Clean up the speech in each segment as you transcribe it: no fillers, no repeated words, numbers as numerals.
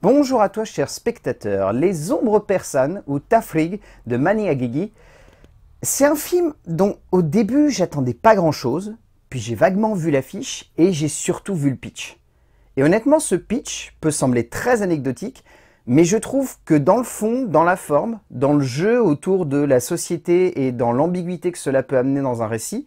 Bonjour à toi chers spectateurs, Les Ombres Persanes ou Tafrig de Mani Aguigui. C'est un film dont au début j'attendais pas grand chose, puis j'ai vaguement vu l'affiche et j'ai surtout vu le pitch. Et honnêtement ce pitch peut sembler très anecdotique, mais je trouve que dans le fond, dans la forme, dans le jeu autour de la société et dans l'ambiguïté que cela peut amener dans un récit,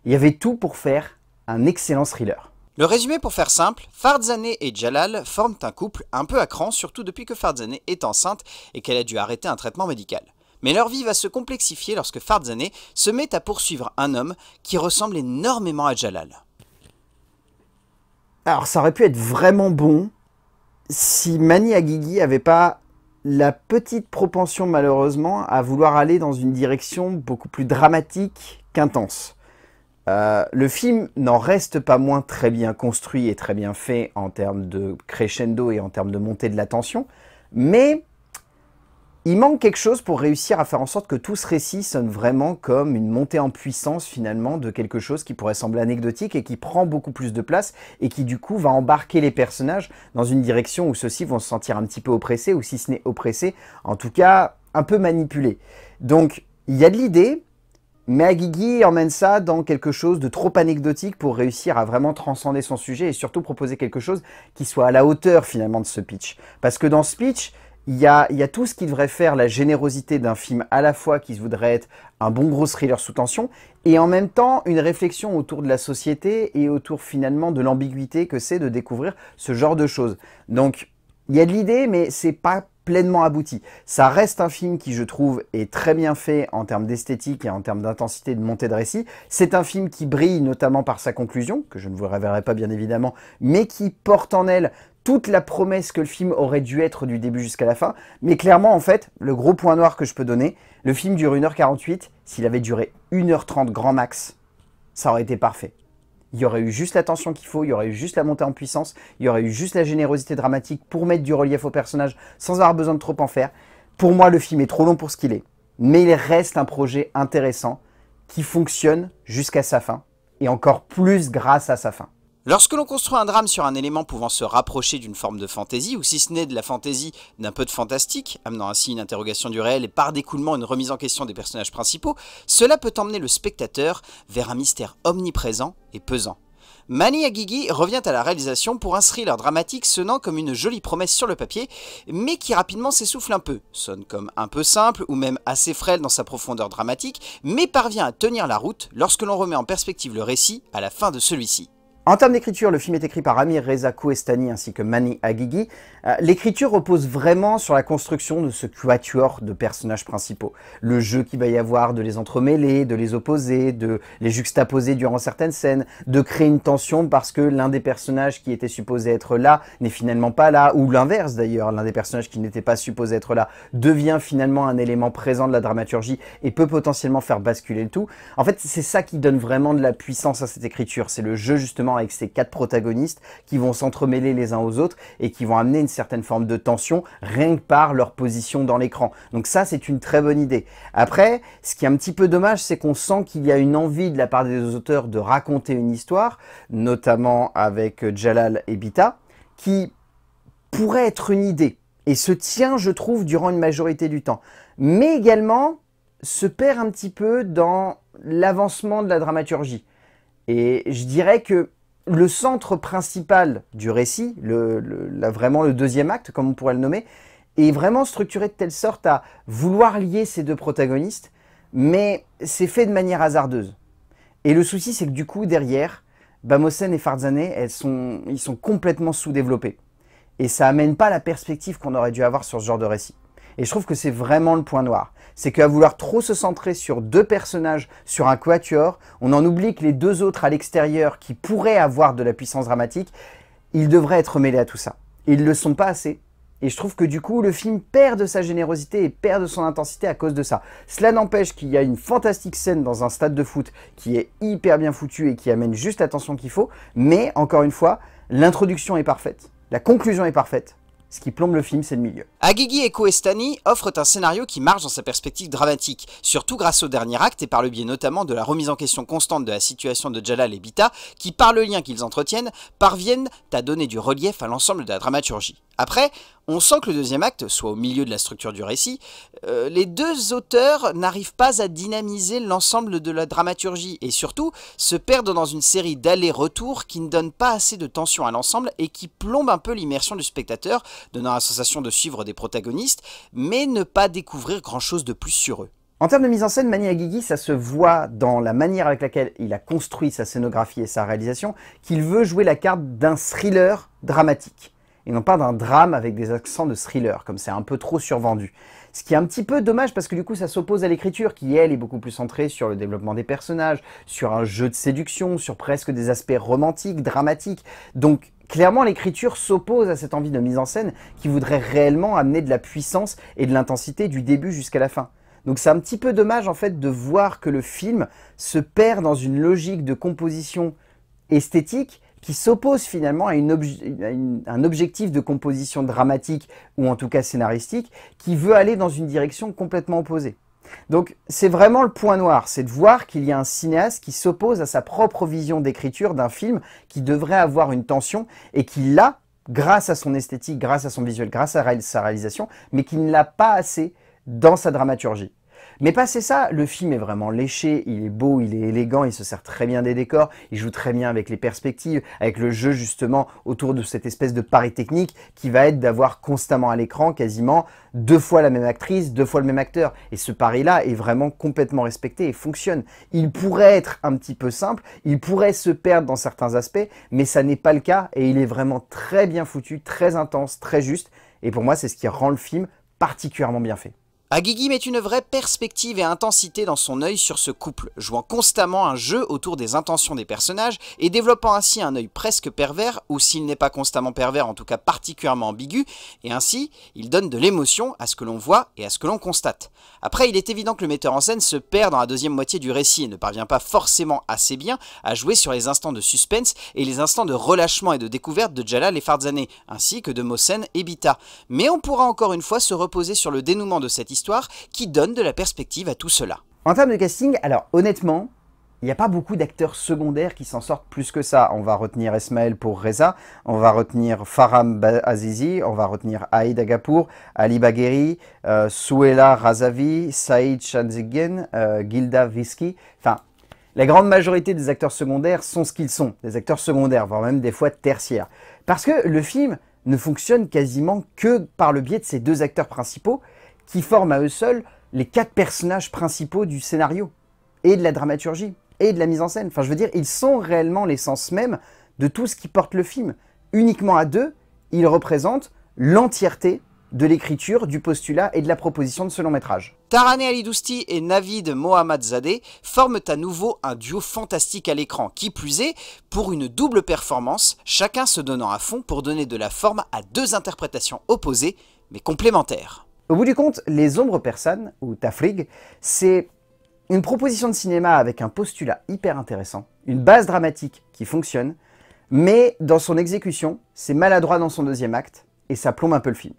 il y avait tout pour faire un excellent thriller. Le résumé pour faire simple, Fardzane et Jalal forment un couple un peu à cran, surtout depuis que Fardzane est enceinte et qu'elle a dû arrêter un traitement médical. Mais leur vie va se complexifier lorsque Fardzane se met à poursuivre un homme qui ressemble énormément à Jalal. Alors ça aurait pu être vraiment bon si Mani Aguigui avait pas la petite propension malheureusement à vouloir aller dans une direction beaucoup plus dramatique qu'intense. Le film n'en reste pas moins très bien construit et très bien fait en termes de crescendo et en termes de montée de la tension, mais il manque quelque chose pour réussir à faire en sorte que tout ce récit sonne vraiment comme une montée en puissance finalement de quelque chose qui pourrait sembler anecdotique et qui prend beaucoup plus de place et qui du coup va embarquer les personnages dans une direction où ceux-ci vont se sentir un petit peu oppressés ou si ce n'est oppressés, en tout cas un peu manipulés. Donc il y a de l'idée, mais Aguigui emmène ça dans quelque chose de trop anecdotique pour réussir à vraiment transcender son sujet et surtout proposer quelque chose qui soit à la hauteur finalement de ce pitch. Parce que dans ce pitch, il y a tout ce qui devrait faire la générosité d'un film à la fois qui se voudrait être un bon gros thriller sous tension et en même temps une réflexion autour de la société et autour finalement de l'ambiguïté que c'est de découvrir ce genre de choses. Donc il y a de l'idée mais c'est pas pleinement abouti. Ça reste un film qui, je trouve, est très bien fait en termes d'esthétique et en termes d'intensité de montée de récit. C'est un film qui brille notamment par sa conclusion, que je ne vous révélerai pas bien évidemment, mais qui porte en elle toute la promesse que le film aurait dû être du début jusqu'à la fin. Mais clairement, en fait, le gros point noir que je peux donner, le film dure 1h48. S'il avait duré 1h30 grand max, ça aurait été parfait. Il y aurait eu juste la tension qu'il faut, il y aurait eu juste la montée en puissance, il y aurait eu juste la générosité dramatique pour mettre du relief au personnage sans avoir besoin de trop en faire. Pour moi, le film est trop long pour ce qu'il est, mais il reste un projet intéressant qui fonctionne jusqu'à sa fin, et encore plus grâce à sa fin. Lorsque l'on construit un drame sur un élément pouvant se rapprocher d'une forme de fantaisie, ou si ce n'est de la fantaisie d'un peu de fantastique, amenant ainsi une interrogation du réel et par découlement une remise en question des personnages principaux, cela peut emmener le spectateur vers un mystère omniprésent et pesant. Mani Aguigui revient à la réalisation pour un thriller dramatique sonnant comme une jolie promesse sur le papier, mais qui rapidement s'essouffle un peu, sonne comme un peu simple ou même assez frêle dans sa profondeur dramatique, mais parvient à tenir la route lorsque l'on remet en perspective le récit à la fin de celui-ci. En termes d'écriture, le film est écrit par Amir Reza Koestany ainsi que Mani Aguigui. L'écriture repose vraiment sur la construction de ce quatuor de personnages principaux. Le jeu qu'il va y avoir de les entremêler, de les opposer, de les juxtaposer durant certaines scènes, de créer une tension parce que l'un des personnages qui était supposé être là n'est finalement pas là, ou l'inverse d'ailleurs, l'un des personnages qui n'était pas supposé être là devient finalement un élément présent de la dramaturgie et peut potentiellement faire basculer le tout. En fait, c'est ça qui donne vraiment de la puissance à cette écriture, c'est le jeu justement avec ces 4 protagonistes qui vont s'entremêler les uns aux autres et qui vont amener une certaine forme de tension rien que par leur position dans l'écran. Donc ça, c'est une très bonne idée. Après, ce qui est un petit peu dommage, c'est qu'on sent qu'il y a une envie de la part des auteurs de raconter une histoire, notamment avec Jalal et Bita, qui pourrait être une idée et se tient, je trouve, durant une majorité du temps. Mais également, se perd un petit peu dans l'avancement de la dramaturgie. Et je dirais que le centre principal du récit, vraiment le deuxième acte, comme on pourrait le nommer, est vraiment structuré de telle sorte à vouloir lier ces deux protagonistes, mais c'est fait de manière hasardeuse. Et le souci, c'est que du coup, derrière, Mohsen et Fardzane, ils sont complètement sous-développés. Et ça amène pas la perspective qu'on aurait dû avoir sur ce genre de récit. Et je trouve que c'est vraiment le point noir. C'est qu'à vouloir trop se centrer sur 2 personnages, sur un quatuor, on en oublie que les 2 autres à l'extérieur qui pourraient avoir de la puissance dramatique, ils devraient être mêlés à tout ça. Et ils ne le sont pas assez. Et je trouve que du coup, le film perd de sa générosité et perd de son intensité à cause de ça. Cela n'empêche qu'il y a une fantastique scène dans un stade de foot qui est hyper bien foutue et qui amène juste l'attention qu'il faut. Mais, encore une fois, l'introduction est parfaite. La conclusion est parfaite. Ce qui plombe le film, c'est le milieu. Aguigui et Koestany offrent un scénario qui marche dans sa perspective dramatique, surtout grâce au dernier acte et par le biais notamment de la remise en question constante de la situation de Jalal et Bita, qui par le lien qu'ils entretiennent, parviennent à donner du relief à l'ensemble de la dramaturgie. Après, on sent que le deuxième acte, soit au milieu de la structure du récit, les deux auteurs n'arrivent pas à dynamiser l'ensemble de la dramaturgie et surtout se perdent dans une série d'allers-retours qui ne donnent pas assez de tension à l'ensemble et qui plombent un peu l'immersion du spectateur, donnant la sensation de suivre des protagonistes, mais ne pas découvrir grand-chose de plus sur eux. En termes de mise en scène, Mani Aguigui, ça se voit dans la manière avec laquelle il a construit sa scénographie et sa réalisation, qu'il veut jouer la carte d'un thriller dramatique, et non pas d'un drame avec des accents de thriller, comme c'est un peu trop survendu. Ce qui est un petit peu dommage parce que du coup ça s'oppose à l'écriture qui, elle, est beaucoup plus centrée sur le développement des personnages, sur un jeu de séduction, sur presque des aspects romantiques, dramatiques. Donc clairement l'écriture s'oppose à cette envie de mise en scène qui voudrait réellement amener de la puissance et de l'intensité du début jusqu'à la fin. Donc c'est un petit peu dommage en fait de voir que le film se perd dans une logique de composition esthétique qui s'oppose finalement à un objectif de composition dramatique ou en tout cas scénaristique qui veut aller dans une direction complètement opposée. Donc c'est vraiment le point noir, c'est de voir qu'il y a un cinéaste qui s'oppose à sa propre vision d'écriture d'un film qui devrait avoir une tension et qui l'a grâce à son esthétique, grâce à son visuel, grâce à sa réalisation, mais qui ne l'a pas assez dans sa dramaturgie. Mais passé ça, le film est vraiment léché, il est beau, il est élégant, il se sert très bien des décors, il joue très bien avec les perspectives, avec le jeu justement autour de cette espèce de pari technique qui va être d'avoir constamment à l'écran quasiment 2 fois la même actrice, 2 fois le même acteur. Et ce pari-là est vraiment complètement respecté et fonctionne. Il pourrait être un petit peu simple, il pourrait se perdre dans certains aspects, mais ça n'est pas le cas et il est vraiment très bien foutu, très intense, très juste. Et pour moi, c'est ce qui rend le film particulièrement bien fait. Aguigui met une vraie perspective et intensité dans son œil sur ce couple, jouant constamment un jeu autour des intentions des personnages et développant ainsi un œil presque pervers, ou s'il n'est pas constamment pervers, en tout cas particulièrement ambigu, et ainsi il donne de l'émotion à ce que l'on voit et à ce que l'on constate. Après, il est évident que le metteur en scène se perd dans la deuxième moitié du récit et ne parvient pas forcément assez bien à jouer sur les instants de suspense et les instants de relâchement et de découverte de Jalal et Farzané, ainsi que de Mohsen et Bita. Mais on pourra encore une fois se reposer sur le dénouement de cette histoire qui donne de la perspective à tout cela. En termes de casting, alors honnêtement, il n'y a pas beaucoup d'acteurs secondaires qui s'en sortent plus que ça. On va retenir Esmaël pour Reza, on va retenir Farham Azizi, on va retenir Aïd Agapour, Ali Bagheri, Souela Razavi, Saïd Shanzigen, Gilda Viski. Enfin, la grande majorité des acteurs secondaires sont ce qu'ils sont, des acteurs secondaires, voire même des fois tertiaires. Parce que le film ne fonctionne quasiment que par le biais de ces 2 acteurs principaux qui forment à eux seuls les 4 personnages principaux du scénario, et de la dramaturgie, et de la mise en scène. Enfin, je veux dire, ils sont réellement l'essence même de tout ce qui porte le film. Uniquement à 2, ils représentent l'entièreté de l'écriture, du postulat et de la proposition de ce long métrage. Taraneh Ali-Dousti et Navid Mohammadzadeh forment à nouveau un duo fantastique à l'écran, qui plus est, pour une double performance, chacun se donnant à fond pour donner de la forme à 2 interprétations opposées, mais complémentaires. Au bout du compte, Les Ombres Persanes, ou Tafrig, c'est une proposition de cinéma avec un postulat hyper intéressant, une base dramatique qui fonctionne, mais dans son exécution, c'est maladroit dans son deuxième acte, et ça plombe un peu le film.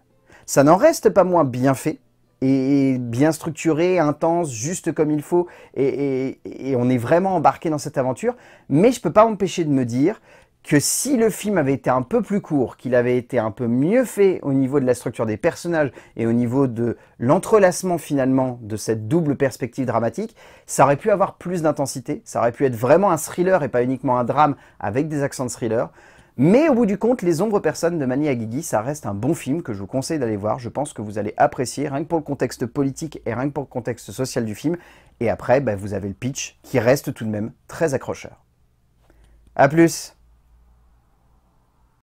Ça n'en reste pas moins bien fait, et bien structuré, intense, juste comme il faut, et on est vraiment embarqué dans cette aventure, mais je peux pas m'empêcher de me dire que si le film avait été un peu plus court, qu'il avait été un peu mieux fait au niveau de la structure des personnages et au niveau de l'entrelacement finalement de cette double perspective dramatique, ça aurait pu avoir plus d'intensité, ça aurait pu être vraiment un thriller et pas uniquement un drame avec des accents de thriller. Mais au bout du compte, Les Ombres Persanes de Mani Aguigui, ça reste un bon film que je vous conseille d'aller voir. Je pense que vous allez apprécier, rien que pour le contexte politique et rien que pour le contexte social du film. Et après, vous avez le pitch qui reste tout de même très accrocheur. A plus!